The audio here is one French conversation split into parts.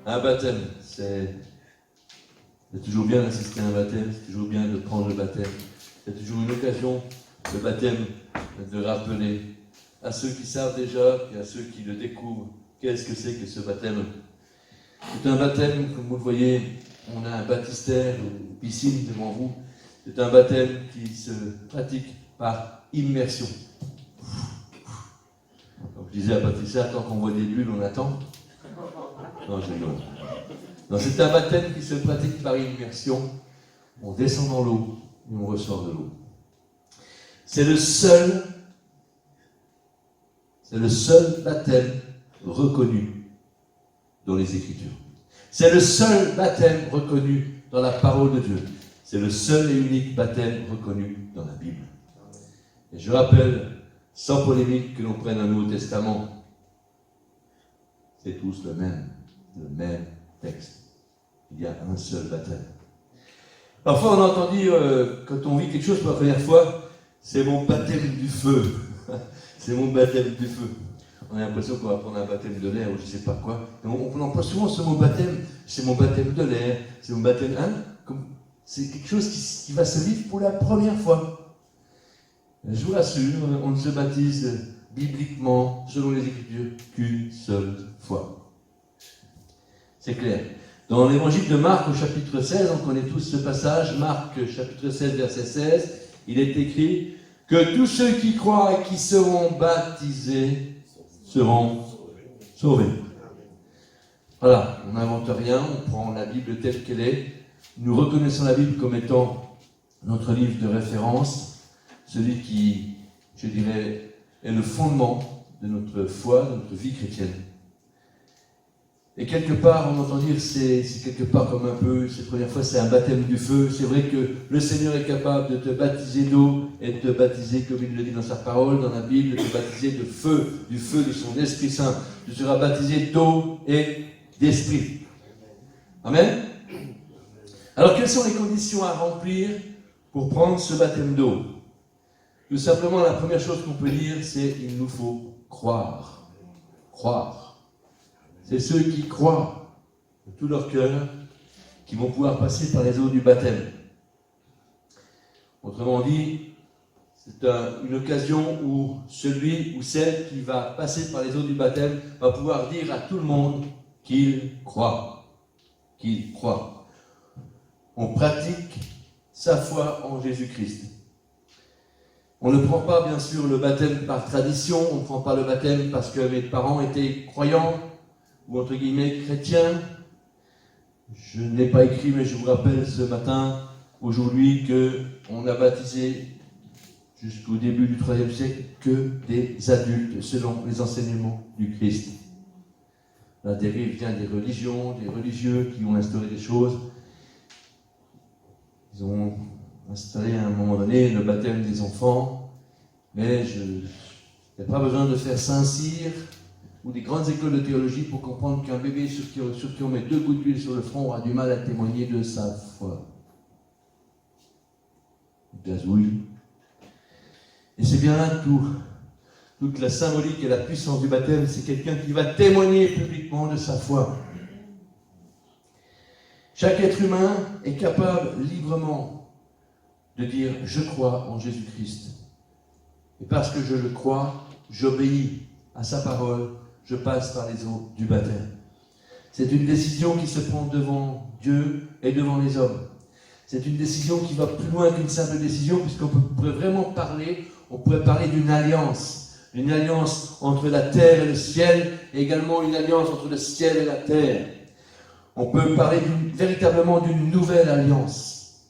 Un baptême, c'est toujours bien d'assister à un baptême, c'est toujours bien de prendre le baptême. C'est toujours une occasion, le baptême, de rappeler à ceux qui savent déjà et à ceux qui le découvrent, qu'est-ce que c'est que ce baptême. C'est un baptême, comme vous le voyez, on a un baptistère, une piscine devant vous. C'est un baptême qui se pratique par immersion. Comme je disais à Patricia, tant qu'on voit des bulles, on attend. Non, je rigole. Non, c'est un baptême qui se pratique par immersion. On descend dans l'eau et on ressort de l'eau. C'est le seul baptême reconnu dans les Écritures. C'est le seul baptême reconnu dans la parole de Dieu. C'est le seul et unique baptême reconnu dans la Bible. Et je rappelle, sans polémique, que l'on prenne un Nouveau Testament. C'est tous le même texte. Il y a un seul baptême. Parfois, on entend dire, quand on vit quelque chose pour la première fois, c'est mon baptême du feu. C'est mon baptême du feu. On a l'impression qu'on va prendre un baptême de l'air ou je ne sais pas quoi. On emploie souvent ce mot baptême. C'est mon baptême de l'air. C'est mon baptême. C'est quelque chose qui va se vivre pour la première fois. Je vous rassure, on ne se baptise bibliquement, selon les Écritures, qu'une seule fois. C'est clair. Dans l'évangile de Marc, au chapitre 16, on connaît tous ce passage, Marc, chapitre 16, verset 16, il est écrit que tous ceux qui croient et qui seront baptisés seront sauvés. Voilà, on n'invente rien, on prend la Bible telle qu'elle est. Nous reconnaissons la Bible comme étant notre livre de référence, celui qui, je dirais, est le fondement de notre foi, de notre vie chrétienne. Et quelque part, on entend dire, c'est quelque part comme un peu, cette première fois, c'est un baptême du feu. C'est vrai que le Seigneur est capable de te baptiser d'eau et de te baptiser, comme il le dit dans sa parole, dans la Bible, de te baptiser de feu, du feu de son Esprit Saint. Tu seras baptisé d'eau et d'esprit. Amen. Alors, quelles sont les conditions à remplir pour prendre ce baptême d'eau? Tout simplement, la première chose qu'on peut dire, c'est qu'il nous faut croire. Croire. C'est ceux qui croient de tout leur cœur qui vont pouvoir passer par les eaux du baptême. Autrement dit, c'est une occasion où celui ou celle qui va passer par les eaux du baptême va pouvoir dire à tout le monde qu'il croit. Qu'il croit. On pratique sa foi en Jésus-Christ. On ne prend pas, bien sûr, le baptême par tradition, on ne prend pas le baptême parce que mes parents étaient croyants, ou entre guillemets chrétiens. Je ne l'ai pas écrit, mais je vous rappelle ce matin, aujourd'hui, qu'on a baptisé, jusqu'au début du IIIe siècle, que des adultes, selon les enseignements du Christ. La dérive vient des religions, des religieux qui ont instauré des choses. Ils ont installé à un moment donné le baptême des enfants, mais il n'y a pas besoin de faire Saint-Cyr ou des grandes écoles de théologie pour comprendre qu'un bébé sur qui on met 2 gouttes d'huile sur le front aura du mal à témoigner de sa foi. Gazouille. Et c'est bien là toute la symbolique et la puissance du baptême, c'est quelqu'un qui va témoigner publiquement de sa foi. Chaque être humain est capable librement de dire « Je crois en Jésus-Christ ». Et parce que je le crois, j'obéis à sa parole, je passe par les eaux du baptême. C'est une décision qui se prend devant Dieu et devant les hommes. C'est une décision qui va plus loin qu'une simple décision, puisqu'on pourrait vraiment parler, d'une alliance. Une alliance entre la terre et le ciel, et également une alliance entre le ciel et la terre. On peut parler véritablement d'une nouvelle alliance.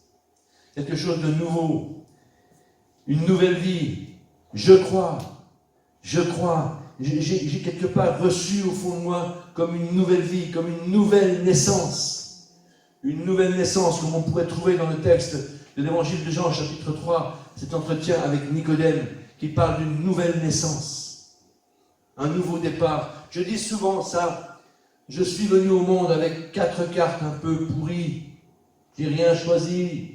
Quelque chose de nouveau. Une nouvelle vie. Je crois. J'ai quelque part reçu au fond de moi comme une nouvelle vie, comme une nouvelle naissance. Une nouvelle naissance, comme on pourrait trouver dans le texte de l'évangile de Jean, chapitre 3, cet entretien avec Nicodème, qui parle d'une nouvelle naissance, un nouveau départ. Je dis souvent ça, je suis venu au monde avec 4 cartes un peu pourries, j'ai rien choisi.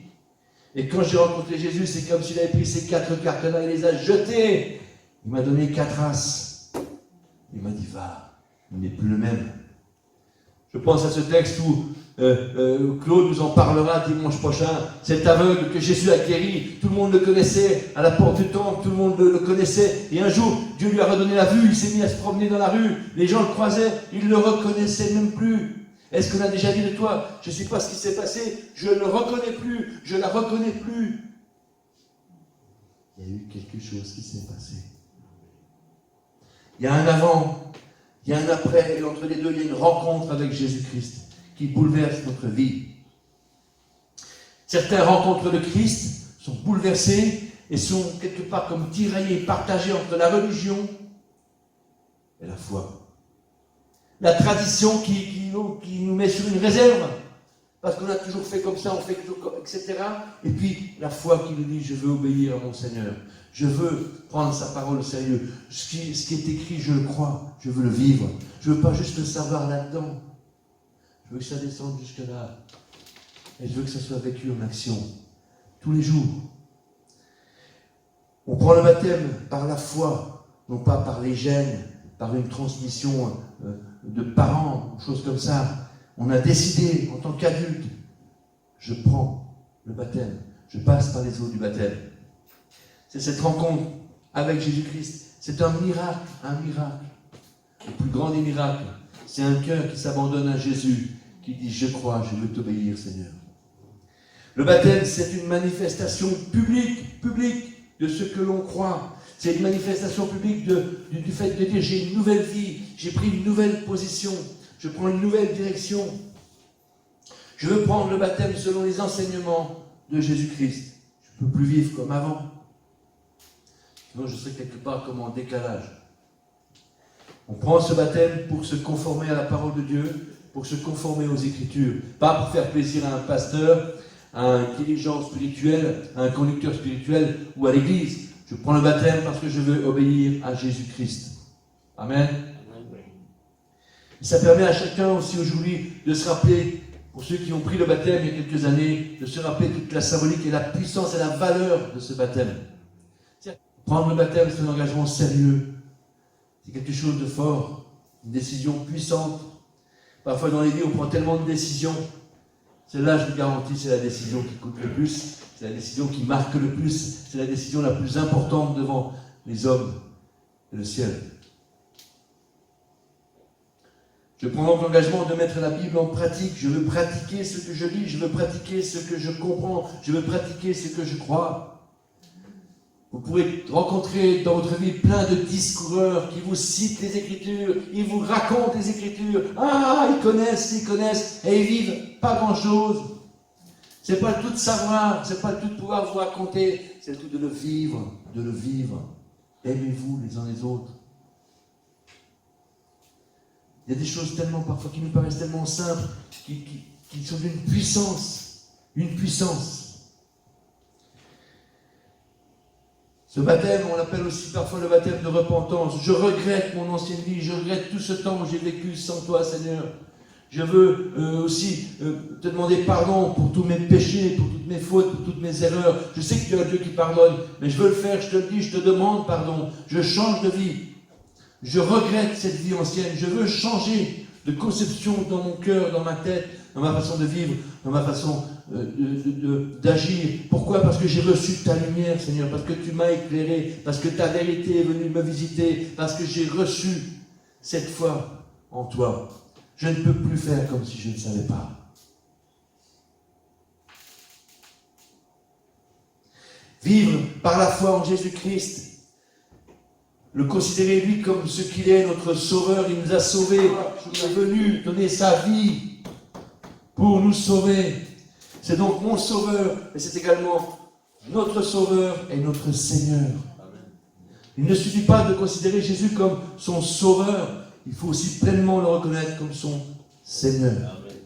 Et quand j'ai rencontré Jésus, c'est comme s'il avait pris ces 4 cartes-là et les a jetées. Il m'a donné 4 as. Il m'a dit, va, il n'est plus le même. Je pense à ce texte où Claude nous en parlera dimanche prochain. Cet aveugle que Jésus a guéri, tout le monde le connaissait, à la porte du temple, tout le monde le connaissait. Et un jour, Dieu lui a redonné la vue, il s'est mis à se promener dans la rue. Les gens le croisaient, ils ne le reconnaissaient même plus. Est-ce qu'on a déjà dit de toi, je ne sais pas ce qui s'est passé, je ne le reconnais plus, je ne la reconnais plus. Il y a eu quelque chose qui s'est passé. Il y a un avant, il y a un après, et entre les deux, il y a une rencontre avec Jésus-Christ qui bouleverse notre vie. Certains rencontres de Christ sont bouleversées et sont quelque part comme tiraillées, partagées entre la religion et la foi. La tradition qui nous met sur une réserve, parce qu'on a toujours fait comme ça, on fait toujours comme, etc. Et puis la foi qui nous dit, je veux obéir à mon Seigneur, je veux prendre sa parole au sérieux, ce qui est écrit, je le crois, je veux le vivre, je ne veux pas juste le savoir là-dedans, je veux que ça descende jusque là, et je veux que ça soit vécu en action, tous les jours. On prend le baptême par la foi, non pas par les gènes, par une transmission de parents, choses comme ça. On a décidé, en tant qu'adulte, je prends le baptême, je passe par les eaux du baptême. C'est cette rencontre avec Jésus-Christ. C'est un miracle, un miracle. Le plus grand des miracles, c'est un cœur qui s'abandonne à Jésus, qui dit, je crois, je veux t'obéir, Seigneur. Le baptême, c'est une manifestation publique de ce que l'on croit. C'est une manifestation publique du fait de dire, j'ai une nouvelle vie, j'ai pris une nouvelle position, je prends une nouvelle direction. Je veux prendre le baptême selon les enseignements de Jésus-Christ. Je ne peux plus vivre comme avant. Sinon, je serais quelque part comme en décalage. On prend ce baptême pour se conformer à la parole de Dieu, pour se conformer aux Écritures. Pas pour faire plaisir à un pasteur, à un dirigeant spirituel, à un conducteur spirituel ou à l'Église. Je prends le baptême parce que je veux obéir à Jésus-Christ. Amen. Et ça permet à chacun aussi aujourd'hui de se rappeler, pour ceux qui ont pris le baptême il y a quelques années, de se rappeler toute la symbolique et la puissance et la valeur de ce baptême. Prendre le baptême, c'est un engagement sérieux. C'est quelque chose de fort, une décision puissante. Parfois dans les vies, on prend tellement de décisions. Celle-là, je vous garantis, c'est la décision qui coûte le plus, c'est la décision qui marque le plus, c'est la décision la plus importante devant les hommes et le ciel. Je prends donc l'engagement de mettre la Bible en pratique. Je veux pratiquer ce que je lis, je veux pratiquer ce que je comprends, je veux pratiquer ce que je crois. Vous pourrez rencontrer dans votre vie plein de discoureurs qui vous citent les Écritures, ils vous racontent les Écritures. Ah, ils connaissent, et ils vivent pas grand-chose. C'est pas le tout de savoir, c'est pas le tout de pouvoir vous raconter, c'est le tout de le vivre, Aimez-vous les uns les autres. Il y a des choses tellement parfois qui nous paraissent tellement simples, qui sont d'une puissance, une puissance. Ce baptême, on l'appelle aussi parfois le baptême de repentance. Je regrette mon ancienne vie, je regrette tout ce temps où j'ai vécu sans toi, Seigneur. Je veux aussi te demander pardon pour tous mes péchés, pour toutes mes fautes, pour toutes mes erreurs. Je sais que tu es un Dieu qui pardonne, mais je veux le faire, je te le dis, je te demande pardon. Je change de vie. Je regrette cette vie ancienne. Je veux changer de conception dans mon cœur, dans ma tête, dans ma façon de vivre, dans ma façon d'agir. Pourquoi ? Parce que j'ai reçu ta lumière, Seigneur, parce que tu m'as éclairé, parce que ta vérité est venue me visiter, parce que j'ai reçu cette foi en toi. Je ne peux plus faire comme si je ne savais pas. Vivre par la foi en Jésus-Christ, le considérer lui comme ce qu'il est, notre sauveur, il nous a sauvés, il est venu donner sa vie pour nous sauver. C'est donc mon sauveur, mais c'est également notre sauveur et notre Seigneur. Il ne suffit pas de considérer Jésus comme son sauveur, il faut aussi pleinement le reconnaître comme son Seigneur. Amen.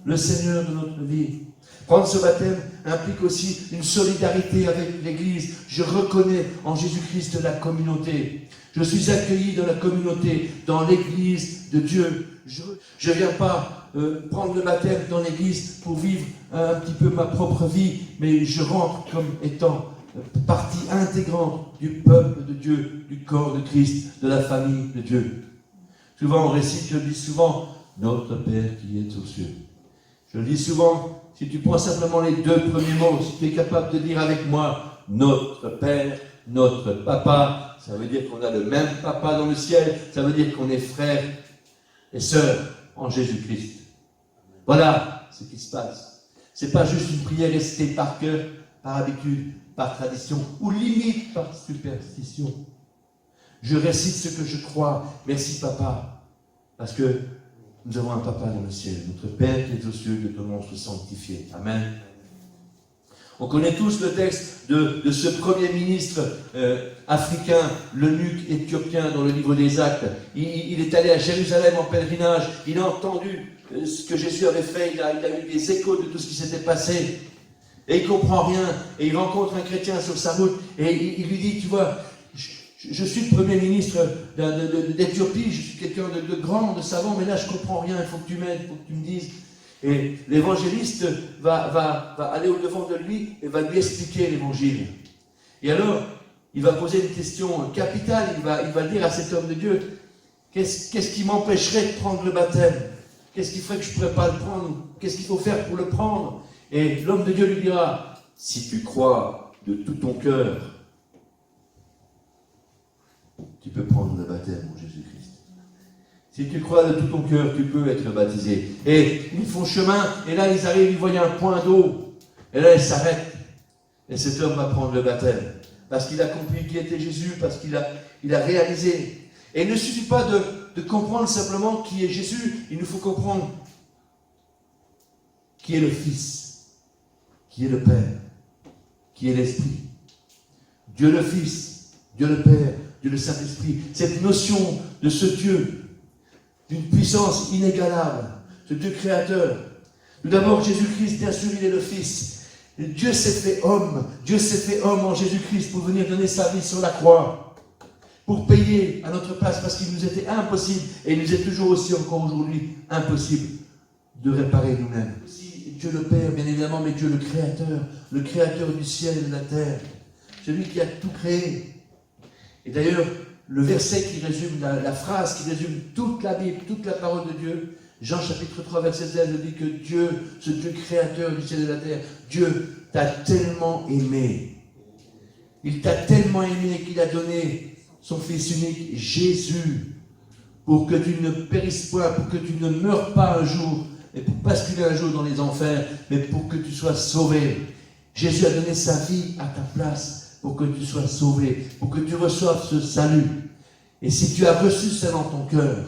Le Seigneur de notre vie. Prendre ce baptême implique aussi une solidarité avec l'Église. Je reconnais en Jésus-Christ la communauté. Je suis accueilli dans la communauté, dans l'Église de Dieu. Je ne viens pas prendre le baptême dans l'Église pour vivre un petit peu ma propre vie, mais je rentre comme étant partie intégrante du peuple de Dieu, du corps de Christ, de la famille de Dieu. Souvent on récite, je le dis souvent, notre Père qui est aux cieux. Je le dis souvent, si tu prends simplement les 2 premiers mots, si tu es capable de dire avec moi, notre Père, notre Papa, ça veut dire qu'on a le même Papa dans le ciel, ça veut dire qu'on est frères et sœurs en Jésus-Christ. Voilà ce qui se passe. C'est pas juste une prière récitée par cœur, par habitude, par tradition, ou limite par superstition. Je récite ce que je crois. Merci Papa, parce que nous avons un Papa dans le ciel. Notre Père qui est aux cieux, que ton nom soit sanctifié. Amen. On connaît tous le texte de ce premier ministre africain, l'eunuque éthiopien, dans le livre des Actes. Il est allé à Jérusalem en pèlerinage. Il a entendu ce que Jésus avait fait. Il a eu des échos de tout ce qui s'était passé. Et il ne comprend rien. Et il rencontre un chrétien sur sa route. Et il lui dit, tu vois, je suis le premier ministre d'Éthiopie, je suis quelqu'un de grand, de savant, mais là je ne comprends rien, il faut que tu m'aides, il faut que tu me dises. Et l'évangéliste va aller au-devant de lui et va lui expliquer l'évangile. Et alors, il va poser une question capitale, il va dire à cet homme de Dieu, qu'est-ce qui m'empêcherait de prendre le baptême? Qu'est-ce qui ferait que je ne pourrais pas le prendre? Qu'est-ce qu'il faut faire pour le prendre? Et l'homme de Dieu lui dira, si tu crois de tout ton cœur, tu peux prendre le baptême en Jésus-Christ. Si tu crois de tout ton cœur, tu peux être baptisé. Et ils font chemin, et là ils arrivent, ils voient un point d'eau. Et là ils s'arrêtent. Et cet homme va prendre le baptême. Parce qu'il a compris qui était Jésus, parce qu'il a réalisé. Et il ne suffit pas de comprendre simplement qui est Jésus, il nous faut comprendre qui est le Fils, qui est le Père, qui est l'Esprit. Dieu le Fils, Dieu le Père, Dieu le Saint-Esprit. Cette notion de ce Dieu, d'une puissance inégalable, ce Dieu créateur. Tout d'abord, Jésus-Christ, bien sûr, il est le Fils. Dieu s'est fait homme en Jésus-Christ pour venir donner sa vie sur la croix, pour payer à notre place, parce qu'il nous était impossible, et il nous est toujours aussi encore aujourd'hui impossible de réparer nous-mêmes. Dieu le Père, bien évidemment, mais Dieu le Créateur du ciel et de la terre, celui qui a tout créé. Et d'ailleurs, le verset qui résume, la phrase qui résume toute la Bible, toute la parole de Dieu, Jean chapitre 3, verset 16, dit que Dieu, ce Dieu créateur du ciel et de la terre, Dieu t'a tellement aimé. Il t'a tellement aimé qu'il a donné son Fils unique, Jésus, pour que tu ne périsses point, pour que tu ne meurs pas un jour, et pour basculer un jour dans les enfers, mais pour que tu sois sauvé. Jésus a donné sa vie à ta place, pour que tu sois sauvé, pour que tu reçoives ce salut. Et si tu as reçu ça dans ton cœur,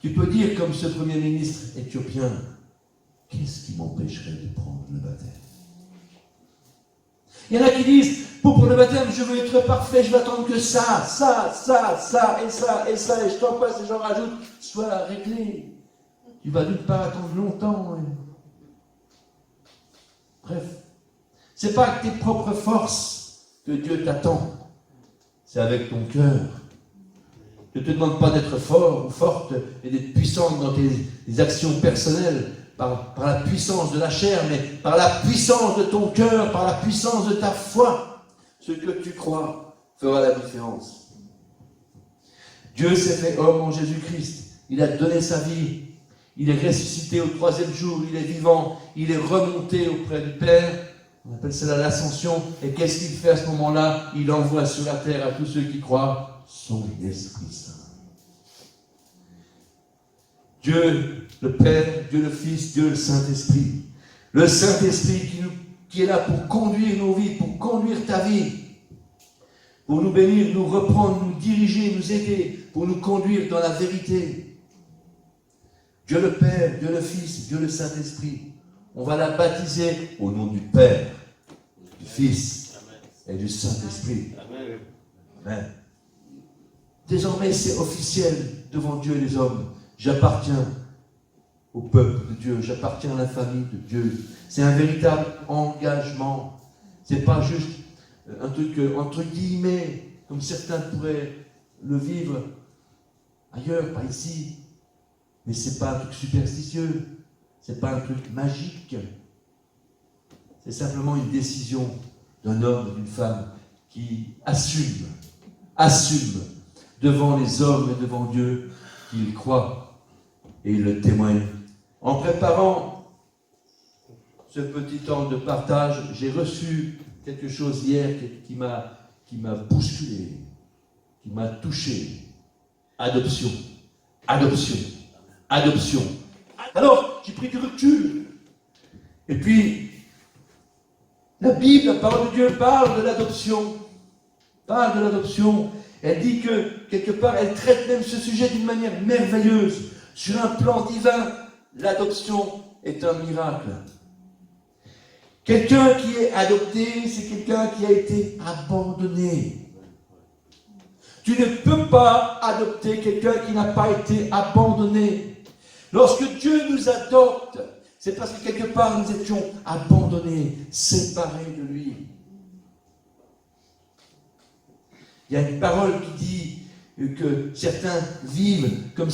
tu peux dire comme ce premier ministre éthiopien, qu'est-ce qui m'empêcherait de prendre le baptême? Il y en a qui disent, pour le baptême, je veux être parfait, je vais attendre que ça, et je t'en passe et j'en rajoute, soit réglé. Tu vas d'une part attendre longtemps. Bref, c'est pas avec tes propres forces que Dieu t'attend, c'est avec ton cœur. Je ne te demande pas d'être fort ou forte et d'être puissante dans tes actions personnelles, par la puissance de la chair, mais par la puissance de ton cœur, par la puissance de ta foi. Ce que tu crois fera la différence. Dieu s'est fait homme en Jésus-Christ. Il a donné sa vie. Il est ressuscité au 3e jour. Il est vivant. Il est remonté auprès du Père. On appelle cela l'ascension. Et qu'est-ce qu'il fait à ce moment-là? Il envoie sur la terre à tous ceux qui croient son Esprit Saint. Dieu le Père, Dieu le Fils, Dieu le Saint-Esprit. Le Saint-Esprit qui est là pour conduire nos vies, pour conduire ta vie, pour nous bénir, nous reprendre, nous diriger, nous aider, pour nous conduire dans la vérité. Dieu le Père, Dieu le Fils, Dieu le Saint-Esprit. On va la baptiser au nom du Père, du Fils et du Saint-Esprit. Amen. désormais c'est officiel devant Dieu et les hommes. J'appartiens au peuple de Dieu, j'appartiens à la famille de Dieu. C'est un véritable engagement. C'est pas juste un truc entre guillemets, comme certains pourraient le vivre ailleurs, pas ici. Mais c'est pas un truc superstitieux, c'est pas un truc magique. C'est simplement une décision d'un homme et d'une femme qui assume devant les hommes et devant Dieu qu'ils croient et ils le témoignent. En préparant ce petit temps de partage, j'ai reçu quelque chose hier qui m'a bousculé, qui m'a touché. Adoption. Alors, j'ai pris du recul. Et puis, la Bible, la parole de Dieu, parle de l'adoption. Elle dit que, quelque part, elle traite même ce sujet d'une manière merveilleuse. Sur un plan divin, l'adoption est un miracle. Quelqu'un qui est adopté, c'est quelqu'un qui a été abandonné. Tu ne peux pas adopter quelqu'un qui n'a pas été abandonné. Lorsque Dieu nous adopte, c'est parce que quelque part nous étions abandonnés, séparés de lui. Il y a une parole qui dit que certains vivent comme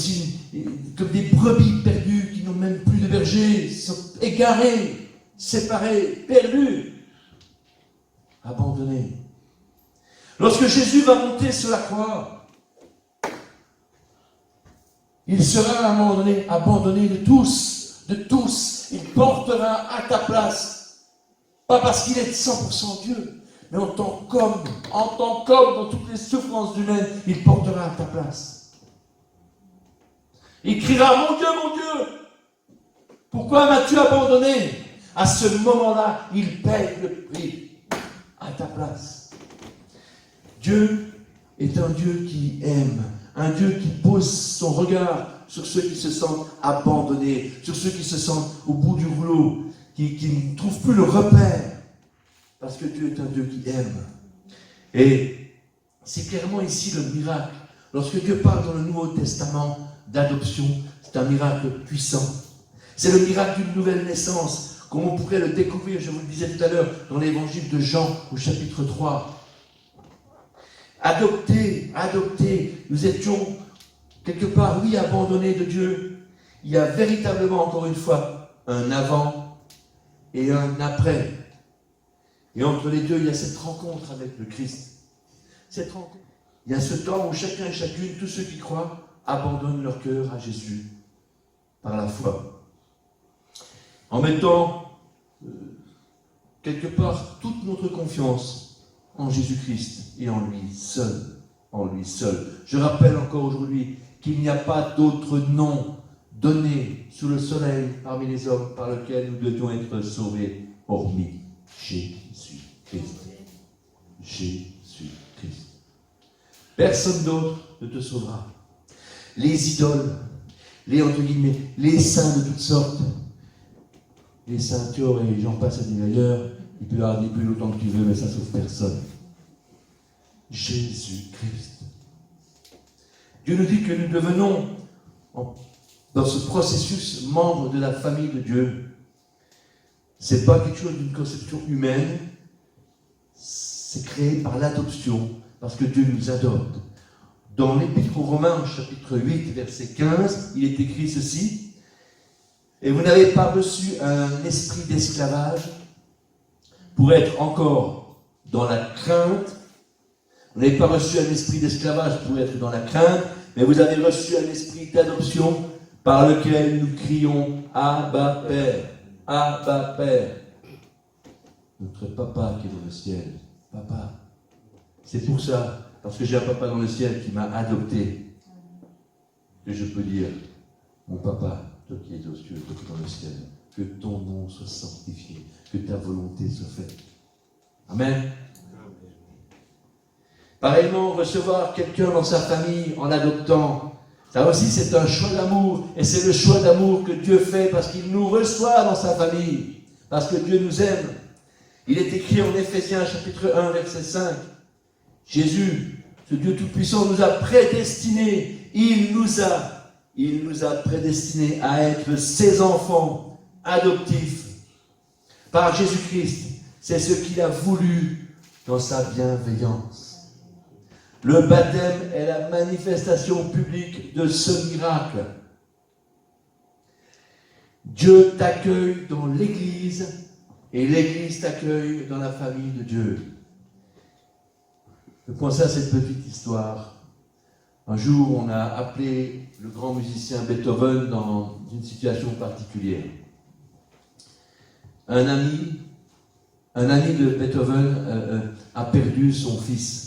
des brebis perdues qui n'ont même plus de berger, sont égarés, séparés, perdus, abandonnés. Lorsque Jésus va monter sur la croix, il sera à un moment donné abandonné de tous. Il portera à ta place. Pas parce qu'il est 100% Dieu, mais en tant qu'homme, dans toutes les souffrances humaines, il portera à ta place. Il criera, mon Dieu, pourquoi m'as-tu abandonné? À ce moment-là, il paye le prix à ta place. Dieu est un Dieu qui aime, un Dieu qui pose son regard sur ceux qui se sentent abandonnés, sur ceux qui se sentent au bout du rouleau, qui ne trouvent plus le repère, parce que Dieu est un Dieu qui aime. Et c'est clairement ici le miracle. Lorsque Dieu parle dans le Nouveau Testament d'adoption, c'est un miracle puissant. C'est le miracle d'une nouvelle naissance, comme on pourrait le découvrir, je vous le disais tout à l'heure, dans l'évangile de Jean, au chapitre 3. Adoptés, nous étions quelque part, oui, abandonnés de Dieu. Il y a véritablement, encore une fois, un avant et un après. Et entre les deux, il y a cette rencontre avec le Christ. Cette rencontre. Il y a ce temps où chacun et chacune, tous ceux qui croient, abandonnent leur cœur à Jésus par la foi. En mettant quelque part toute notre confiance en Jésus-Christ et en lui seul. Je rappelle encore aujourd'hui qu'il n'y a pas d'autre nom donné sous le soleil parmi les hommes par lequel nous devions être sauvés, hormis Jésus-Christ. Jésus-Christ. Personne d'autre ne te sauvera. Les idoles, les saints de toutes sortes, les saints Thior et j'en passe à dire ailleurs, il peut y avoir des bulles autant que tu veux, mais ça ne sauve personne. Jésus-Christ. Dieu nous dit que nous devenons, dans ce processus, membres de la famille de Dieu. Ce n'est pas quelque chose d'une conception humaine, c'est créé par l'adoption, parce que Dieu nous adopte. Dans l'Épître aux Romains, chapitre 8, verset 15, il est écrit ceci: « Et vous n'avez pas reçu un esprit d'esclavage pour être encore dans la crainte. Vous n'avez pas reçu un esprit d'esclavage pour être dans la crainte, mais vous avez reçu un esprit d'adoption par lequel nous crions Abba Père. Abba Père. Notre papa qui est dans le ciel. Papa. C'est pour ça, parce que j'ai un papa dans le ciel qui m'a adopté, que je peux dire, mon papa, toi qui es aux cieux, toi qui es dans le ciel, que ton nom soit sanctifié, que ta volonté soit faite. Amen. Pareillement, recevoir quelqu'un dans sa famille en l'adoptant, ça aussi c'est un choix d'amour, et c'est le choix d'amour que Dieu fait parce qu'il nous reçoit dans sa famille, parce que Dieu nous aime. Il est écrit en Éphésiens chapitre 1 verset 5, Jésus ce Dieu Tout-Puissant nous a prédestinés. Il nous a prédestinés à être ses enfants adoptifs par Jésus-Christ. C'est ce qu'il a voulu dans sa bienveillance. Le baptême est la manifestation publique de ce miracle. Dieu t'accueille dans l'Église et l'Église t'accueille dans la famille de Dieu. Je pensais à cette petite histoire. Un jour, on a appelé le grand musicien Beethoven dans une situation particulière. Un ami de Beethoven a perdu son fils.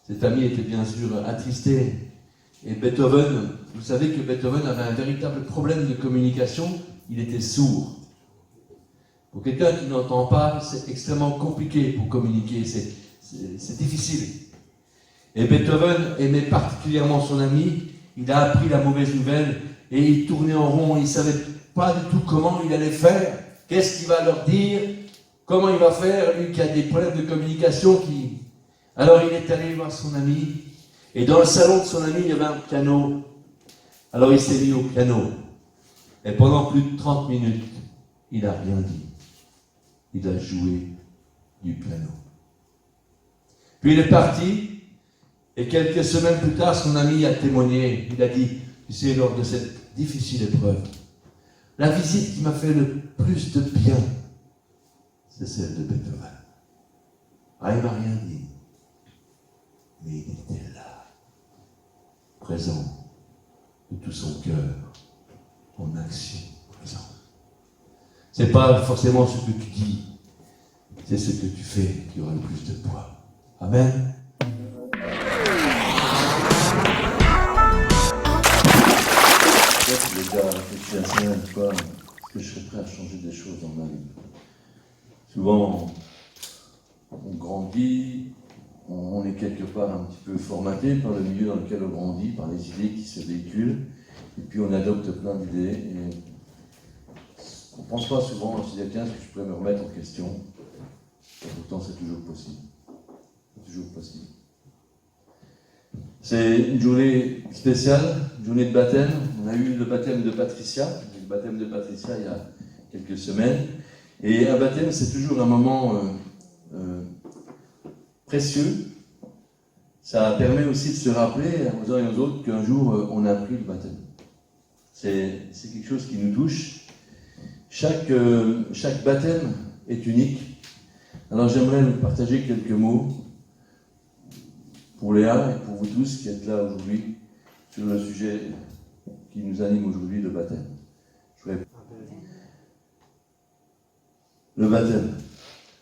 Cet ami était bien sûr attristé. Et Beethoven, vous savez que Beethoven avait un véritable problème de communication, il était sourd. Pour quelqu'un qui n'entend pas, c'est extrêmement compliqué pour communiquer, c'est difficile. Et Beethoven aimait particulièrement son ami, il a appris la mauvaise nouvelle et il tournait en rond, il ne savait pas du tout comment il allait faire, qu'est-ce qu'il va leur dire, comment il va faire, lui qui a des problèmes de communication. Alors il est allé voir son ami, et dans le salon de son ami, il y avait un piano. Alors il s'est mis au piano, et pendant plus de 30 minutes, il n'a rien dit. Il a joué du piano. Puis il est parti, et quelques semaines plus tard, son ami a témoigné. Il a dit, tu sais, lors de cette difficile épreuve, la visite qui m'a fait le plus de bien, c'est celle de Beethoven. Ah, il m'a rien dit, mais il était là, présent, de tout son cœur, en action, présent. C'est pas forcément ce que tu dis, c'est ce que tu fais qui aura le plus de poids. Amen. J'ai déjà réfléchi assez mal de fois, est-ce que je serais prêt à changer des choses dans ma vie? Souvent, on grandit, on est quelque part un petit peu formaté par le milieu dans lequel on grandit, par les idées qui se véhiculent, et puis on adopte plein d'idées, et on ne pense pas souvent, on se dit, tiens, est-ce que je pourrais me remettre en question? Et pourtant, c'est toujours possible. C'est toujours possible. C'est une journée spéciale, une journée de baptême. On a eu le baptême de Patricia, le baptême de Patricia il y a quelques semaines. Et un baptême, c'est toujours un moment précieux. Ça permet aussi de se rappeler aux uns et aux autres qu'un jour, on a appris le baptême. C'est quelque chose qui nous touche. Chaque baptême est unique. Alors j'aimerais vous partager quelques mots pour Léa et pour vous tous qui êtes là aujourd'hui sur le sujet qui nous anime aujourd'hui, le baptême. Le baptême.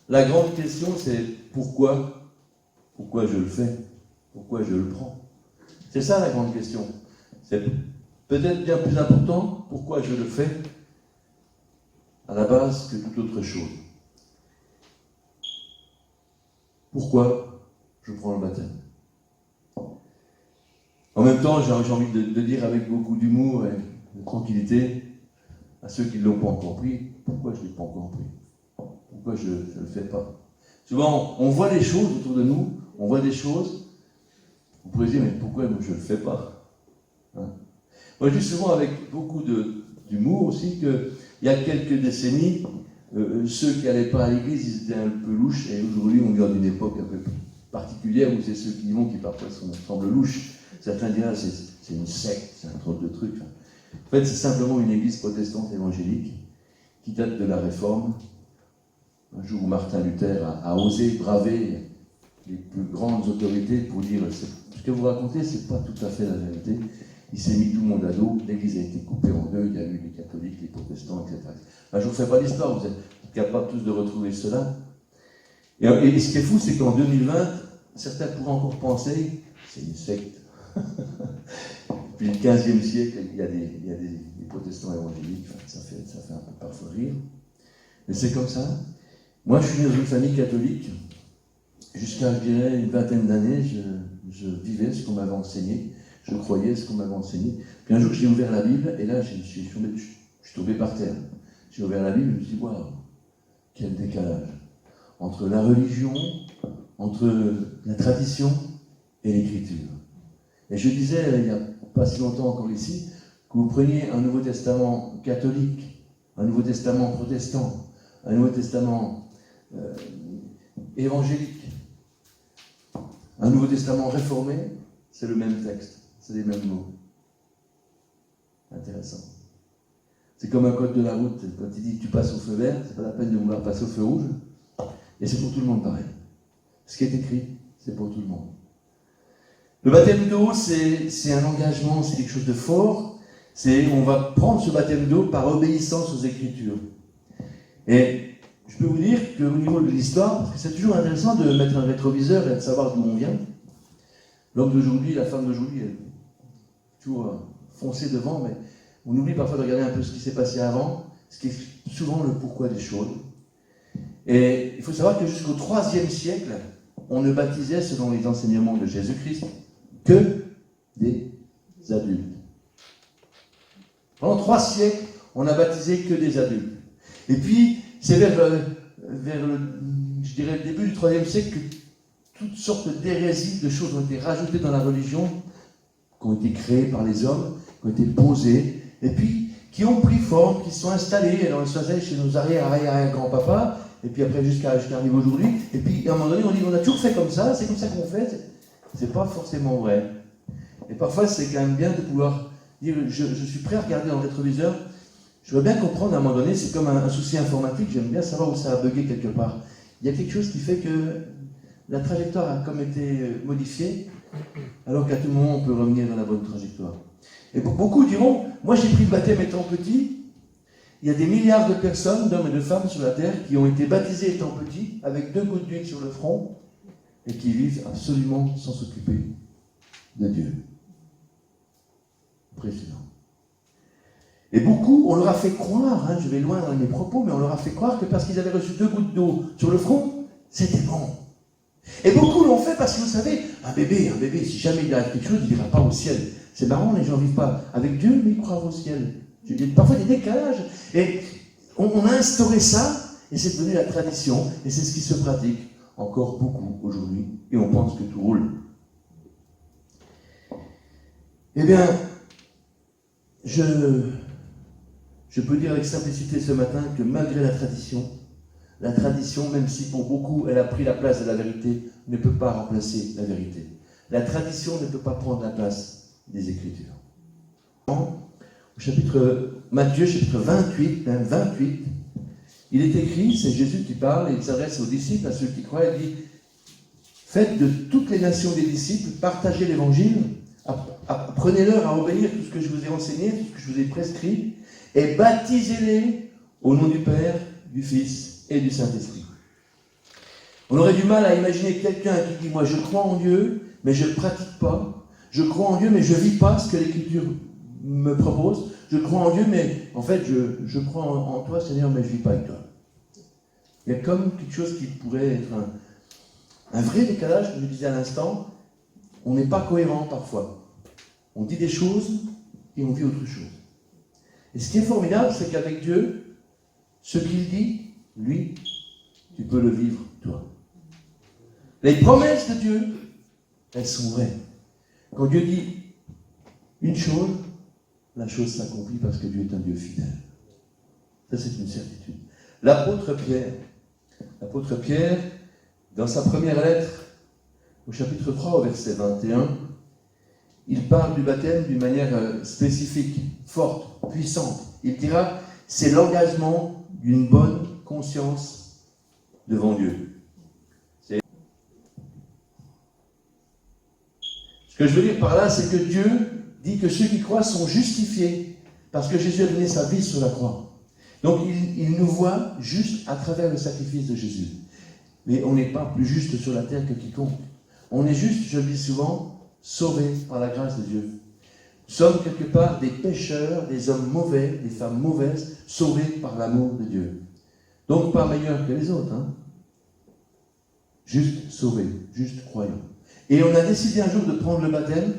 La grande question, c'est pourquoi je le fais? Pourquoi je le prends? C'est ça la grande question. C'est peut-être bien plus important pourquoi je le fais à la base que toute autre chose. Pourquoi je prends le baptême? En même temps, j'ai envie de dire avec beaucoup d'humour et de tranquillité à ceux qui ne l'ont pas encore pris, pourquoi je ne l'ai pas encore pris? Pourquoi je ne le fais pas? Souvent, on voit des choses autour de nous, on voit des choses, on pourrait dire, mais pourquoi je ne le fais pas? Hein? Moi, je dis souvent avec beaucoup d'humour aussi qu'il y a quelques décennies, ceux qui n'allaient pas à l'église, ils étaient un peu louches, et aujourd'hui, on vit dans une époque un peu particulière où c'est ceux qui y vont qui parfois semblent louches. Certains diraient c'est une secte, c'est un drôle de truc. En fait, c'est simplement une église protestante évangélique qui date de la Réforme. Un jour où Martin Luther a osé braver les plus grandes autorités pour dire ce que vous racontez, c'est pas tout à fait la vérité. Il s'est mis tout le monde à dos, l'église a été coupée en deux, il y a eu les catholiques, les protestants, etc. Je ne vous fais pas l'histoire, vous êtes capables tous de retrouver cela. Et ce qui est fou, c'est qu'en 2020, certains pourraient encore penser c'est une secte. Depuis le 15e siècle, il y a des protestants évangéliques, ça fait un peu parfois rire. Mais c'est comme ça. Moi, je suis né dans une famille catholique. Jusqu'à, je dirais, une vingtaine d'années, je vivais ce qu'on m'avait enseigné. Je croyais ce qu'on m'avait enseigné. Puis un jour, j'ai ouvert la Bible, et là, je suis tombé par terre. J'ai ouvert la Bible, et je me suis dit, waouh, quel décalage. Entre la religion, entre la tradition, et l'Écriture. Et je disais, il n'y a pas si longtemps encore ici, que vous preniez un Nouveau Testament catholique, un Nouveau Testament protestant, un Nouveau Testament évangélique, un Nouveau Testament réformé, c'est le même texte, c'est les mêmes mots. Intéressant. C'est comme un code de la route, quand il dit tu passes au feu vert, c'est pas la peine de vouloir passer au feu rouge, et c'est pour tout le monde pareil. Ce qui est écrit, c'est pour tout le monde. Le baptême d'eau, c'est un engagement, c'est quelque chose de fort. On va prendre ce baptême d'eau par obéissance aux Écritures. Et je peux vous dire qu'au niveau de l'histoire, parce que c'est toujours intéressant de mettre un rétroviseur et de savoir d'où on vient. L'homme d'aujourd'hui, la femme d'aujourd'hui, elle est toujours foncée devant, mais on oublie parfois de regarder un peu ce qui s'est passé avant, ce qui est souvent le pourquoi des choses. Et il faut savoir que jusqu'au IIIe siècle, on ne baptisait, selon les enseignements de Jésus-Christ, que des adultes. Pendant 3 siècles, on n'a baptisé que des adultes. Et puis, c'est vers le début du IIIe siècle que toutes sortes d'hérésies, de choses ont été rajoutées dans la religion, qui ont été créées par les hommes, qui ont été posées, et puis qui ont pris forme, qui se sont installées. Alors, elles se faisaient chez nos arrière-grands-papas, et puis après jusqu'à arriver aujourd'hui. Et puis, à un moment donné, on dit on a toujours fait comme ça, c'est comme ça qu'on fait. C'est pas forcément vrai. Et parfois, c'est quand même bien de pouvoir dire je suis prêt à regarder dans le rétroviseur. Je veux bien comprendre à un moment donné, c'est comme un souci informatique, j'aime bien savoir où ça a bugué quelque part. Il y a quelque chose qui fait que la trajectoire a comme été modifiée, alors qu'à tout moment, on peut revenir dans la bonne trajectoire. Et beaucoup diront, moi j'ai pris le baptême étant petit. Il y a des milliards de personnes, d'hommes et de femmes sur la terre, qui ont été baptisés étant petits, avec 2 gouttes d'huile sur le front, et qui vivent absolument sans s'occuper de Dieu. Impressionnant. Et beaucoup, on leur a fait croire, je vais loin dans mes propos, mais on leur a fait croire que parce qu'ils avaient reçu 2 gouttes d'eau sur le front, c'était bon. Et beaucoup l'ont fait parce que vous savez, un bébé, si jamais il arrive quelque chose, il n'ira pas au ciel. C'est marrant, les gens ne vivent pas avec Dieu, mais ils croient au ciel. Il y a parfois des décalages. Et on a instauré ça, et c'est devenu la tradition, et c'est ce qui se pratique encore beaucoup aujourd'hui, et on pense que tout roule. Eh bien, je peux dire avec simplicité ce matin que malgré la tradition, même si pour beaucoup elle a pris la place de la vérité, ne peut pas remplacer la vérité. La tradition ne peut pas prendre la place des Écritures. Au chapitre Matthieu, chapitre 28, même 28, il est écrit, c'est Jésus qui parle, et il s'adresse aux disciples, à ceux qui croient, il dit « Faites de toutes les nations des disciples, partagez l'évangile, apprenez-leur à obéir tout ce que je vous ai enseigné, tout ce que je vous ai prescrit, et baptisez-les au nom du Père, du Fils et du Saint-Esprit. » On aurait du mal à imaginer quelqu'un qui dit « Moi je crois en Dieu, mais je ne pratique pas. Je crois en Dieu, mais je ne vis pas ce que l'Écriture me propose. Je crois en Dieu, mais en fait je crois en toi Seigneur, mais je ne vis pas avec toi. » Il y a comme quelque chose qui pourrait être un vrai décalage, comme je disais à l'instant. On n'est pas cohérent parfois. On dit des choses et on vit autre chose. Et ce qui est formidable, c'est qu'avec Dieu, ce qu'il dit, lui, tu peux le vivre, toi. Les promesses de Dieu, elles sont vraies. Quand Dieu dit une chose, la chose s'accomplit parce que Dieu est un Dieu fidèle. Ça, c'est une certitude. L'apôtre Pierre, dans sa première lettre, au chapitre 3, au verset 21, il parle du baptême d'une manière spécifique, forte, puissante. Il dira, c'est l'engagement d'une bonne conscience devant Dieu. Ce que je veux dire par là, c'est que Dieu dit que ceux qui croient sont justifiés parce que Jésus a donné sa vie sur la croix. Donc il nous voit juste à travers le sacrifice de Jésus. Mais on n'est pas plus juste sur la terre que quiconque. On est juste, je le dis souvent, sauvés par la grâce de Dieu. Nous sommes quelque part des pécheurs, des hommes mauvais, des femmes mauvaises, sauvés par l'amour de Dieu. Donc pas meilleurs que les autres. Juste sauvés, juste croyants. Et on a décidé un jour de prendre le baptême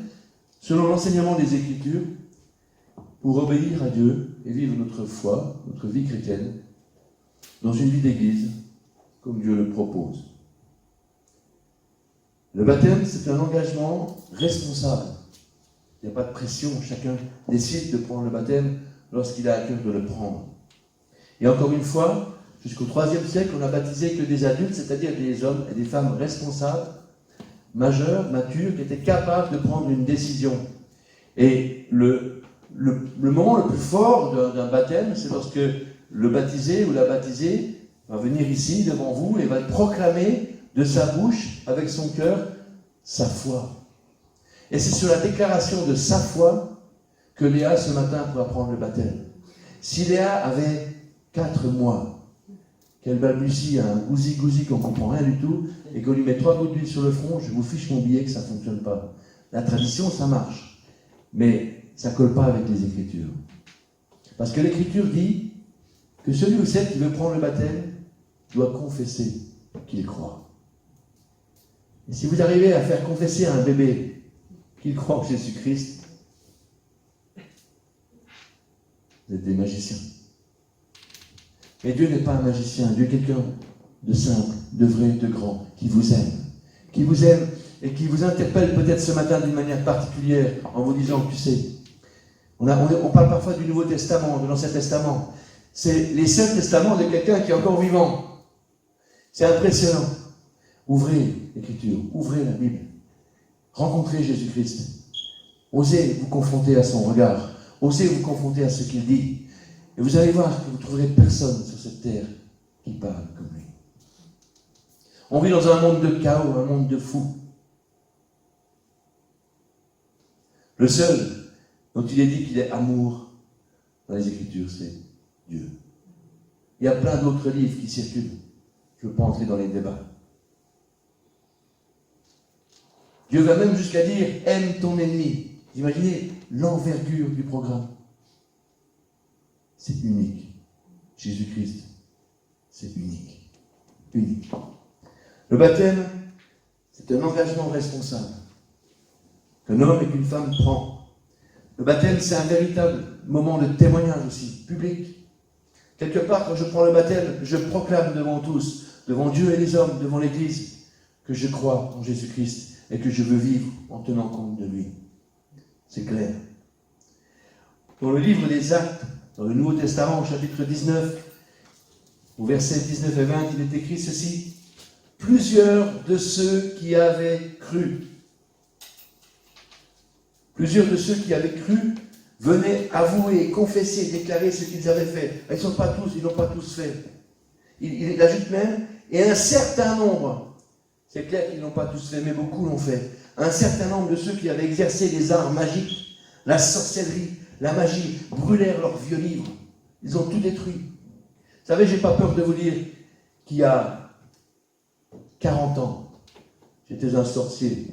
selon l'enseignement des Écritures pour obéir à Dieu et vivre notre foi, notre vie chrétienne, dans une vie d'église, comme Dieu le propose. Le baptême, c'est un engagement responsable. Il n'y a pas de pression, chacun décide de prendre le baptême lorsqu'il a à cœur de le prendre. Et encore une fois, jusqu'au IIIe siècle, on n'a baptisé que des adultes, c'est-à-dire des hommes et des femmes responsables, majeurs, matures, qui étaient capables de prendre une décision. Et le moment le plus fort d'un baptême, c'est lorsque le baptisé ou la baptisée va venir ici devant vous et va proclamer de sa bouche, avec son cœur, sa foi. Et c'est sur la déclaration de sa foi que Léa, ce matin, pourra prendre le baptême. Si Léa avait 4 mois, qu'elle balbutie un gousi-gousi qu'on ne comprend rien du tout, et qu'on lui met 3 gouttes d'huile sur le front, je vous fiche mon billet que ça ne fonctionne pas. La tradition, ça marche. Mais ça ne colle pas avec les Écritures. Parce que l'Écriture dit que celui ou celle qui veut prendre le baptême doit confesser qu'il croit. Et si vous arrivez à faire confesser à un bébé qu'il croit en Jésus-Christ, vous êtes des magiciens. Mais Dieu n'est pas un magicien, Dieu est quelqu'un de simple, de vrai, de grand, qui vous aime et qui vous interpelle peut-être ce matin d'une manière particulière en vous disant, tu sais, on parle parfois du Nouveau Testament, de l'Ancien Testament. C'est les seuls testaments de quelqu'un qui est encore vivant. C'est impressionnant. Ouvrez l'Écriture, ouvrez la Bible. Rencontrez Jésus-Christ. Osez vous confronter à son regard. Osez vous confronter à ce qu'il dit. Et vous allez voir que vous ne trouverez personne sur cette terre qui parle comme lui. On vit dans un monde de chaos, un monde de fous. Le seul dont il est dit qu'il est amour dans les Écritures, c'est Dieu. Il y a plein d'autres livres qui circulent. Je ne veux pas entrer dans les débats. Dieu va même jusqu'à dire « aime ton ennemi ». Imaginez l'envergure du programme. C'est unique. Jésus-Christ, c'est unique. Unique. Le baptême, c'est un engagement responsable qu'un homme et qu'une femme prend. Le baptême, c'est un véritable moment de témoignage aussi, public. Quelque part, quand je prends le baptême, je proclame devant tous, devant Dieu et les hommes, devant l'Église, que je crois en Jésus-Christ et que je veux vivre en tenant compte de lui. C'est clair. Dans le livre des Actes, dans le Nouveau Testament, au chapitre 19, au verset 19 et 20, il est écrit ceci. Plusieurs de ceux qui avaient cru venaient avouer, confesser, déclarer ce qu'ils avaient fait. Ils n'ont pas tous fait. Il ajoute même, et un certain nombre, c'est clair qu'ils n'ont pas tous fait, mais beaucoup l'ont fait. Un certain nombre de ceux qui avaient exercé les arts magiques, la sorcellerie, la magie, brûlèrent leurs vieux livres. Ils ont tout détruit. Vous savez, je n'ai pas peur de vous dire qu'il y a 40 ans, j'étais un sorcier.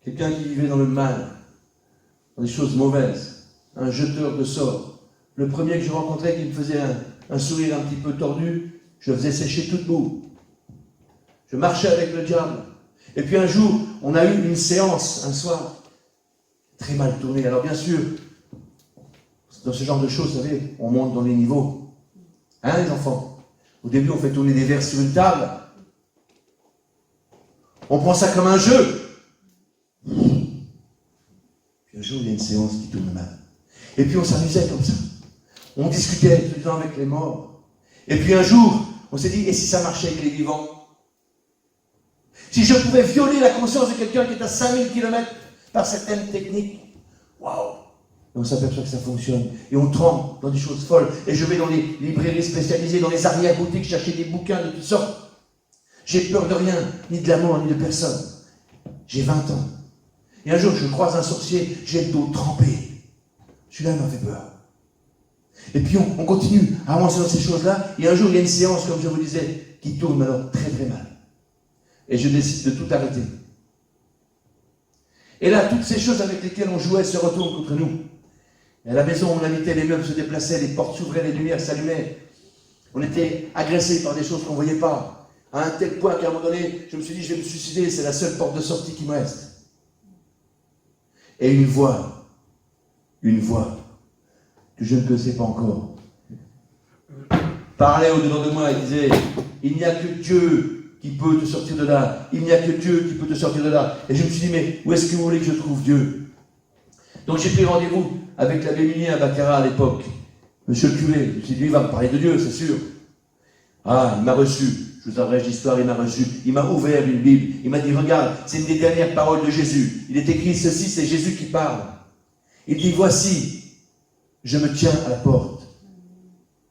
Quelqu'un qui vivait dans le mal, dans des choses mauvaises, un jeteur de sorts. Le premier que je rencontrais qui me faisait un sourire un petit peu tordu, je faisais sécher toute boue. Je marchais avec le diable. Et puis un jour, on a eu une séance, un soir, très mal tournée. Alors bien sûr, dans ce genre de choses, vous savez, on monte dans les niveaux. Hein, les enfants? Au début, on fait tourner des verres sur une table. On prend ça comme un jeu. Puis un jour, il y a une séance qui tourne mal. Et puis on s'amusait comme ça. On discutait, se disant avec les morts. Et puis un jour, on s'est dit, et si ça marchait avec les vivants? Si je pouvais violer la conscience de quelqu'un qui est à 5000 km par certaines techniques, waouh! Et on s'aperçoit que ça fonctionne. Et on tremble dans des choses folles. Et je vais dans les librairies spécialisées, dans les arrière-boutiques, chercher des bouquins de toutes sortes. J'ai peur de rien, ni de la mort, ni de personne. J'ai 20 ans. Et un jour, je croise un sorcier, j'ai le dos trempé. Celui-là m'a fait peur. Et puis on continue à avancer dans ces choses-là. Et un jour, il y a une séance, comme je vous disais, qui tourne alors très très mal. Et je décide de tout arrêter. Et là, toutes ces choses avec lesquelles on jouait se retournent contre nous. Et à la maison, on habitait, les meubles se déplaçaient, les portes s'ouvraient, les lumières s'allumaient. On était agressés par des choses qu'on ne voyait pas. À un tel point qu'à un moment donné, je me suis dit, je vais me suicider, c'est la seule porte de sortie qui me reste. Et une voix que je ne connaissais pas encore, parlait au-dedans de moi et disait, il n'y a que Dieu qui peut te sortir de là. Il n'y a que Dieu qui peut te sortir de là. Et je me suis dit, mais où est-ce que vous voulez que je trouve Dieu? Donc j'ai pris rendez-vous avec l'abbé Munier à Baccarat à l'époque. Monsieur le curé, je me suis dit, lui, il va me parler de Dieu, c'est sûr. Ah, il m'a reçu. Je vous abrège l'histoire, il m'a reçu. Il m'a ouvert une Bible. Il m'a dit, regarde, c'est une des dernières paroles de Jésus. Il est écrit ceci, c'est Jésus qui parle. Il dit, voici, je me tiens à la porte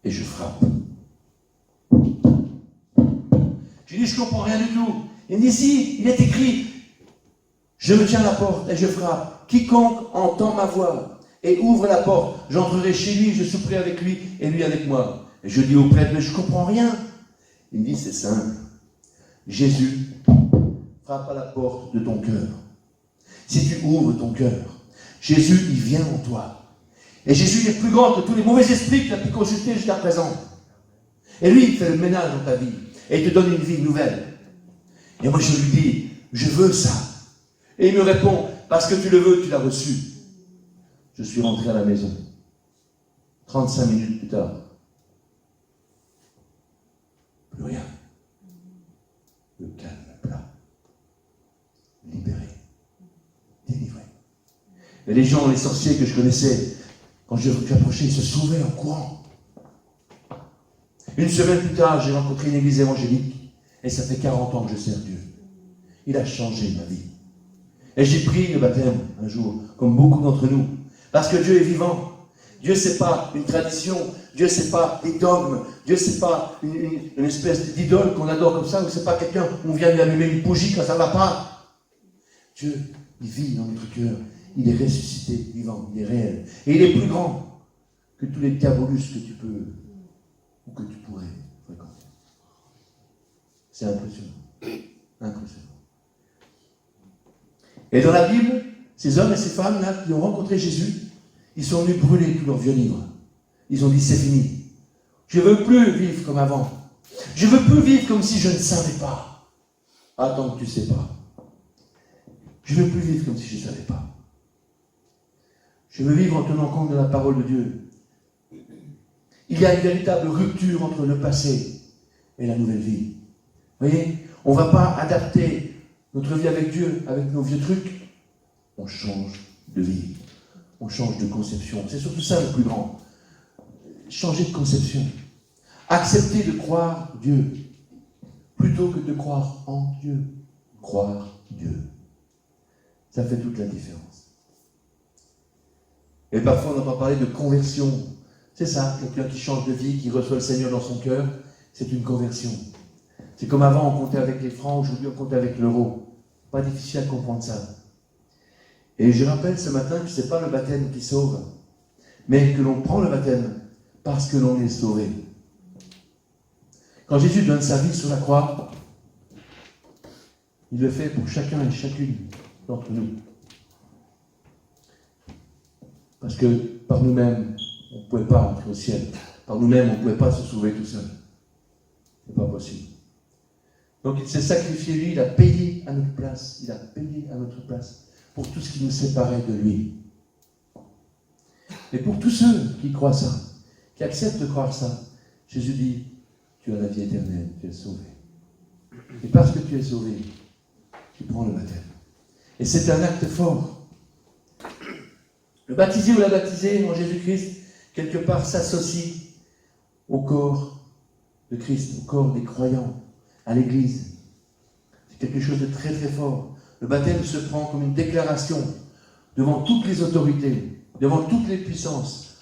et je frappe. J'ai dit, je ne comprends rien du tout. Il me dit, si, il est écrit, je me tiens à la porte et je frappe. Quiconque entend ma voix et ouvre la porte, j'entrerai chez lui, je souperai avec lui et lui avec moi. Et je dis au prêtre, mais je ne comprends rien. Il me dit, c'est simple. Jésus frappe à la porte de ton cœur. Si tu ouvres ton cœur, Jésus, il vient en toi. Et Jésus est plus grand que tous les mauvais esprits que tu as pu consulter jusqu'à présent. Et lui, il fait le ménage dans ta vie. Et il te donne une vie nouvelle. Et moi, je lui dis, je veux ça. Et il me répond, parce que tu le veux, tu l'as reçu. Je suis rentré à la maison. 35 minutes plus tard. Plus rien. Le calme plat. Libéré. Délivré. Et les gens, les sorciers que je connaissais, quand je approchais, ils se sauvaient en courant. Une semaine plus tard, j'ai rencontré une église évangélique. Et ça fait 40 ans que je sers Dieu. Il a changé ma vie. Et j'ai pris le baptême un jour, comme beaucoup d'entre nous. Parce que Dieu est vivant. Dieu, c'est pas une tradition. Dieu, c'est pas des dogmes. Dieu, c'est pas une espèce d'idole qu'on adore comme ça, ou c'est pas quelqu'un où on vient lui allumer une bougie quand ça va pas. Dieu, il vit dans notre cœur. Il est ressuscité, vivant, il est réel. Et il est plus grand que tous les diabolus que tu peux ou que tu pourrais fréquenter. C'est impressionnant. Impressionnant. Et dans la Bible, ces hommes et ces femmes-là qui ont rencontré Jésus, ils sont venus brûler tous leurs vieux livres. Ils ont dit, c'est fini. Je ne veux plus vivre comme avant. Je ne veux plus vivre comme si je ne savais pas. Attends que tu ne sais pas. Je ne veux plus vivre comme si je ne savais pas. Je veux vivre en tenant compte de la parole de Dieu. Il y a une véritable rupture entre le passé et la nouvelle vie. Vous voyez, on ne va pas adapter notre vie avec Dieu, avec nos vieux trucs. On change de vie. On change de conception. C'est surtout ça le plus grand. Changer de conception. Accepter de croire Dieu plutôt que de croire en Dieu. Croire Dieu. Ça fait toute la différence. Et parfois, on entend parler de conversion. C'est ça, quelqu'un qui change de vie, qui reçoit le Seigneur dans son cœur, c'est une conversion. C'est comme avant, on comptait avec les francs, aujourd'hui, on comptait avec l'euro. Pas difficile à comprendre ça. Et je rappelle ce matin que ce n'est pas le baptême qui sauve, mais que l'on prend le baptême parce que l'on est sauvé. Quand Jésus donne sa vie sur la croix, il le fait pour chacun et chacune d'entre nous. Parce que par nous-mêmes, on ne pouvait pas entrer au ciel. Par nous-mêmes, on ne pouvait pas se sauver tout seul. Ce n'est pas possible. Donc il s'est sacrifié, lui, il a payé à notre place. Il a payé à notre place pour tout ce qui nous séparait de lui. Et pour tous ceux qui croient ça, qui acceptent de croire ça, Jésus dit, tu as la vie éternelle, tu es sauvé. Et parce que tu es sauvé, tu prends le baptême. Et c'est un acte fort. Le baptisé ou la baptisée en Jésus-Christ, quelque part, s'associe au corps de Christ, au corps des croyants, à l'Église. C'est quelque chose de très très fort. Le baptême se prend comme une déclaration devant toutes les autorités, devant toutes les puissances,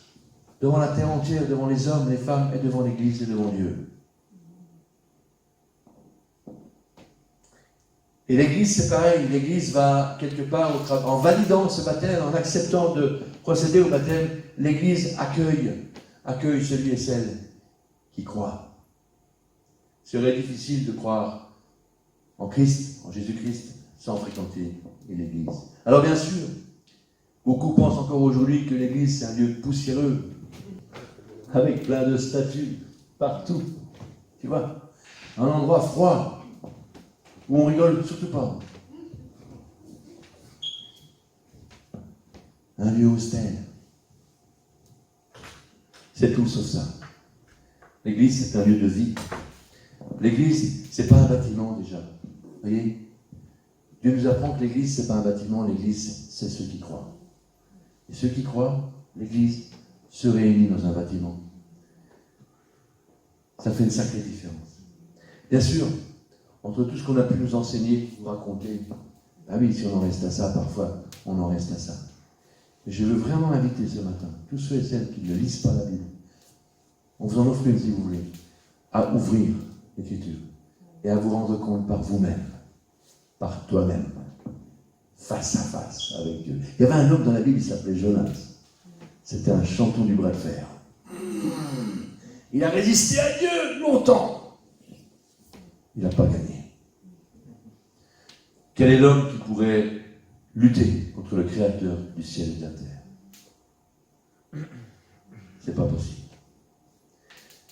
devant la terre entière, devant les hommes, les femmes, et devant l'Église et devant Dieu. Et l'Église, c'est pareil, l'Église va quelque part, en validant ce baptême, en acceptant de procéder au baptême, l'Église accueille celui et celle qui croit. Il serait difficile de croire en Christ, en Jésus-Christ, sans fréquenter l'Église. Alors bien sûr, beaucoup pensent encore aujourd'hui que l'Église c'est un lieu poussiéreux, avec plein de statues partout, tu vois, un endroit froid, où on rigole surtout pas. Un lieu austère. C'est tout sauf ça. L'Église, c'est un lieu de vie. L'église, c'est pas un bâtiment déjà. Vous voyez? Dieu nous apprend que l'église, c'est pas un bâtiment, l'église, c'est ceux qui croient. Et ceux qui croient, l'église se réunit dans un bâtiment. Ça fait une sacrée différence. Bien sûr, entre tout ce qu'on a pu nous enseigner, vous raconter, ah oui, si on en reste à ça, parfois, on en reste à ça. Mais je veux vraiment inviter ce matin, tous ceux et celles qui ne lisent pas la Bible, on vous en offre une si vous voulez, à ouvrir l'Écriture et à vous rendre compte par vous-même, par toi-même, face à face avec Dieu. Il y avait un homme dans la Bible, il s'appelait Jonas. C'était un chanton du bras de fer. Il a résisté à Dieu longtemps. Il n'a pas gagné. Quel est l'homme qui pourrait lutter contre le Créateur du ciel et de la terre? C'est pas possible.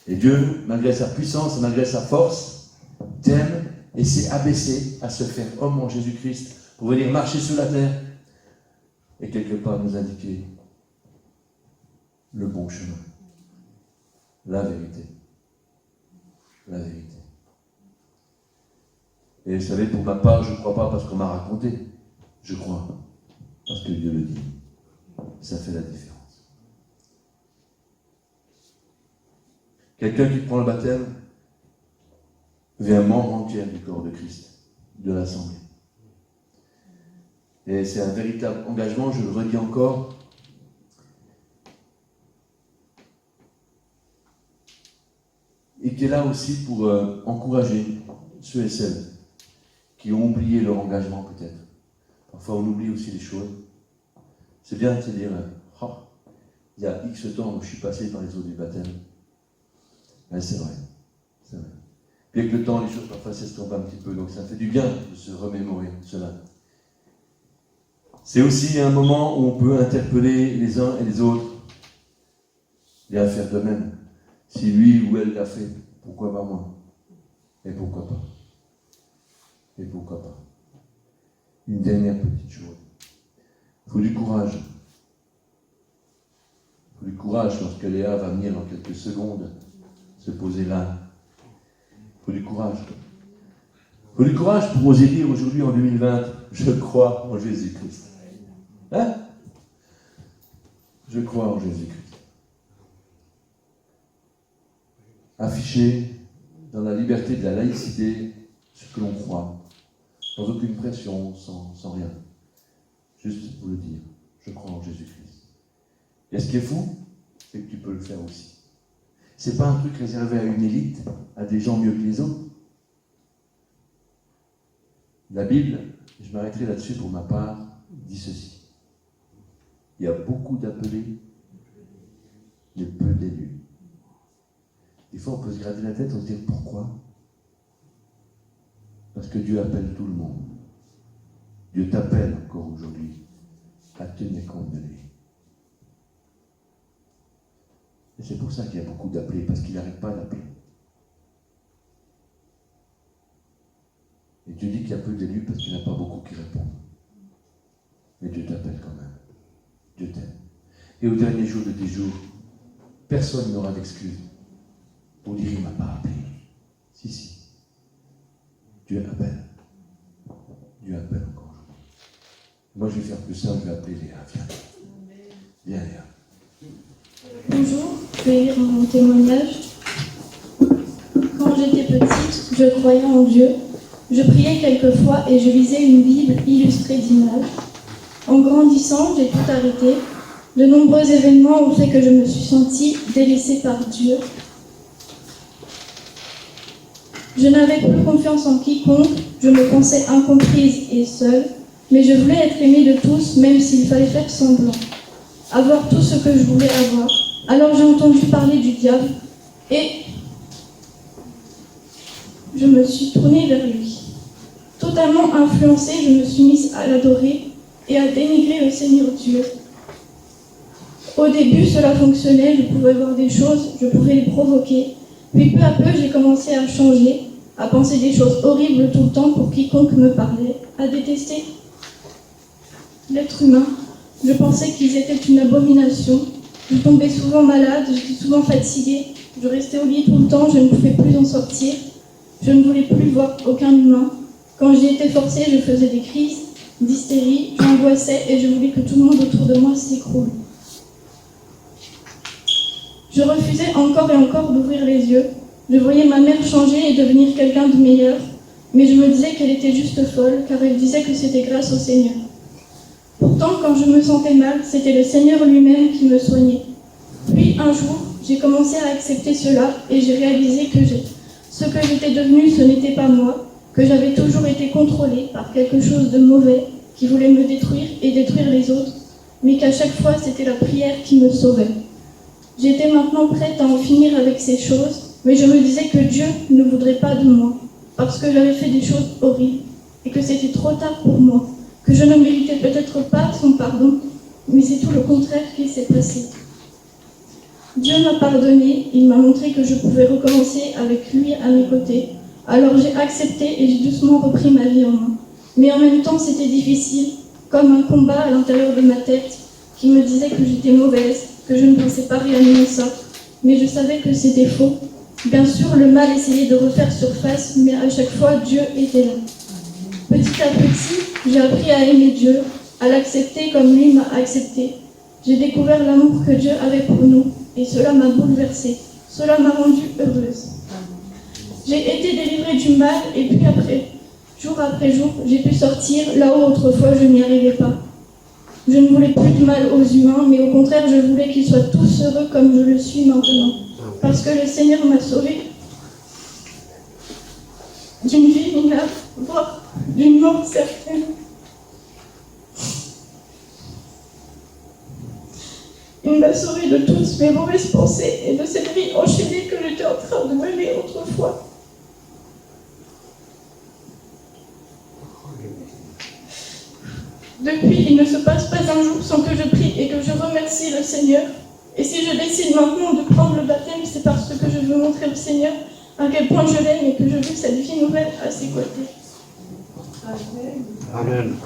Et Dieu, malgré sa puissance, malgré sa force, t'aime et s'est abaissé à se faire homme en Jésus-Christ pour venir marcher sur la terre et quelque part nous indiquer le bon chemin, la vérité. La vérité. Et vous savez, pour ma part, je ne crois pas parce qu'on m'a raconté. Je crois parce que Dieu le dit. Ça fait la différence. Quelqu'un qui prend le baptême devient membre entier du corps de Christ, de l'Assemblée. Et c'est un véritable engagement, je le redis encore. Et qui est là aussi pour encourager ceux et celles qui ont oublié leur engagement peut-être. Parfois on oublie aussi les choses. C'est bien de se dire, oh, il y a X temps où je suis passé par les eaux du baptême. Mais c'est vrai, c'est vrai. Puis avec le temps, les choses parfois s'estompent un petit peu, donc ça fait du bien de se remémorer cela. C'est aussi un moment où on peut interpeller les uns et les autres et à faire de même. Si lui ou elle l'a fait, pourquoi pas moi? Et pourquoi pas? Et pourquoi pas? Une dernière petite chose. Il faut du courage. Il faut du courage lorsque Léa va venir dans quelques secondes se poser là. Il faut du courage. Il faut du courage pour oser dire aujourd'hui en 2020, je crois en Jésus-Christ. Hein? Je crois en Jésus-Christ. Afficher dans la liberté de la laïcité ce que l'on croit, sans aucune pression, sans rien. Juste vous le dire, je crois en Jésus-Christ. Et ce qui est fou, c'est que tu peux le faire aussi. C'est pas un truc réservé à une élite, à des gens mieux que les autres. La Bible, je m'arrêterai là-dessus pour ma part, dit ceci. Il y a beaucoup d'appelés, mais peu d'élus. Des fois, on peut se gratter la tête, on se dit pourquoi? Parce que Dieu appelle tout le monde. Dieu t'appelle encore aujourd'hui à tenir compte de lui. Et c'est pour ça qu'il y a beaucoup d'appelés, parce qu'il n'arrête pas d'appeler. Et Dieu dit qu'il y a peu d'élus parce qu'il n'y en a pas beaucoup qui répondent. Mais Dieu t'appelle quand même. Dieu t'aime. Et au dernier jour de tes jours, personne n'aura d'excuse pour dire il ne m'a pas appelé. Si. Dieu appelle. Dieu appelle encore. Moi, je vais faire plus simple, je vais appeler Léa. Viens, Léa. Bonjour, je vais lire mon témoignage. Quand j'étais petite, je croyais en Dieu. Je priais quelquefois et je lisais une Bible illustrée d'images. En grandissant, j'ai tout arrêté. De nombreux événements ont fait que je me suis sentie délaissée par Dieu. Je n'avais plus confiance en quiconque, je me pensais incomprise et seule, mais je voulais être aimée de tous, même s'il fallait faire semblant. Avoir tout ce que je voulais avoir. Alors j'ai entendu parler du diable et je me suis tournée vers lui. Totalement influencée, je me suis mise à l'adorer et à dénigrer le Seigneur Dieu. Au début, cela fonctionnait, je pouvais voir des choses, je pouvais les provoquer. Puis peu à peu, j'ai commencé à changer, à penser des choses horribles tout le temps pour quiconque me parlait, à détester l'être humain. Je pensais qu'ils étaient une abomination. Je tombais souvent malade, j'étais souvent fatiguée. Je restais au lit tout le temps, je ne pouvais plus en sortir. Je ne voulais plus voir aucun humain. Quand j'y étais forcée, je faisais des crises d'hystérie, j'angoissais et je voulais que tout le monde autour de moi s'écroule. Je refusais encore et encore d'ouvrir les yeux. Je voyais ma mère changer et devenir quelqu'un de meilleur, mais je me disais qu'elle était juste folle, car elle disait que c'était grâce au Seigneur. Pourtant, quand je me sentais mal, c'était le Seigneur lui-même qui me soignait. Puis, un jour, j'ai commencé à accepter cela et j'ai réalisé que ce que j'étais devenue, ce n'était pas moi, que j'avais toujours été contrôlée par quelque chose de mauvais qui voulait me détruire et détruire les autres, mais qu'à chaque fois, c'était la prière qui me sauvait. J'étais maintenant prête à en finir avec ces choses, mais je me disais que Dieu ne voudrait pas de moi, parce que j'avais fait des choses horribles, et que c'était trop tard pour moi, que je ne méritais peut-être pas son pardon, mais c'est tout le contraire qui s'est passé. Dieu m'a pardonné, il m'a montré que je pouvais recommencer avec lui à mes côtés. Alors j'ai accepté et j'ai doucement repris ma vie en main. Mais en même temps, c'était difficile, comme un combat à l'intérieur de ma tête qui me disait que j'étais mauvaise, que je ne pensais pas réellement ça. Mais je savais que c'était faux. Bien sûr, le mal essayait de refaire surface, mais à chaque fois, Dieu était là. Petit à petit, j'ai appris à aimer Dieu, à l'accepter comme lui m'a accepté. J'ai découvert l'amour que Dieu avait pour nous, et cela m'a bouleversée. Cela m'a rendue heureuse. J'ai été délivrée du mal, et puis jour après jour, j'ai pu sortir là où autrefois je n'y arrivais pas. Je ne voulais plus de mal aux humains, mais au contraire, je voulais qu'ils soient tous heureux comme je le suis maintenant. Parce que le Seigneur m'a sauvée d'une vie minable, voire d'une mort certaine. Il m'a sauvée de toutes mes mauvaises pensées et de cette vie enchaînée que j'étais en train de mener autrefois. Depuis, il ne se passe pas un jour sans que je prie et que je remercie le Seigneur. Et si je décide maintenant de prendre le baptême, c'est parce que je veux montrer au Seigneur à quel point je l'aime et que je veux cette vie nouvelle à ses côtés. Amen.